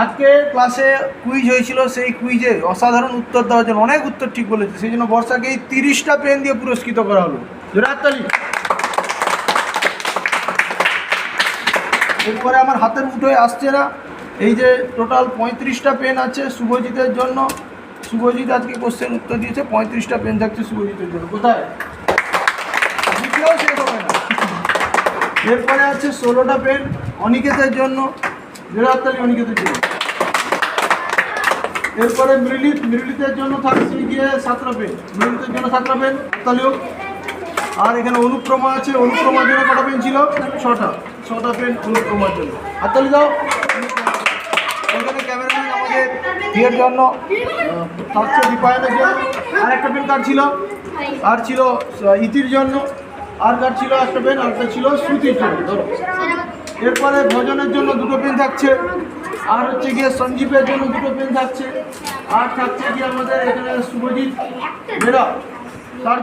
আজকে ক্লাসে কুইজ হয়েছিল, সেই কুইজে অসাধারণ উত্তর দেওয়ার জন্য অনেক উত্তর ঠিক বলেছে, সেই জন্য বর্ষাকে এই 30টা পেন দিয়ে পুরস্কৃত করা হলো। জোরাতালি। এরপরে আমার হাতের মুঠোয় আসছে না, এই যে টোটাল 35টা পেন আছে শুভজিতের জন্য। শুভজিৎ আজকে কোশ্চেন উত্তর দিয়েছে, 35টা পেন থাকছে শুভজিতের জন্য। কোথায় লিখলেও শেষ হবে না। এরপরে আছে 16টা পেন অনিকেতের জন্য। জোরাতালি অনিকেতের জন্য। এরপরে মৃলিতের জন্য থাকছে গিয়ে 7টা পেন। মৃলিতের জন্য 7টা পেন তাহলেও। আর এখানে অনুক্রমা আছে, অনুক্রমার জন্য কটা পেন ছিল? 6টা পেন অনুক্রমার জন্য। হাততালি দাও। এখানে ক্যামেরাম্যান আমাদের ইয়ের জন্য থাকছে দীপায়নের জন্য আরেকটা পেন কার্ড ছিল, আর ছিল ইতির জন্য আর কার্ড ছিল একটা পেন, আর একটা ছিল শ্রুতির জন্য। ধরো এরপরে ভজনের জন্য 2টো পেন থাকছে, আর হচ্ছে গিয়ে সঞ্জীবের জন্য 2টো পেন থাকছে, আর থাকছে গিয়ে আমাদের এখানে শুভজিৎ বেরা তার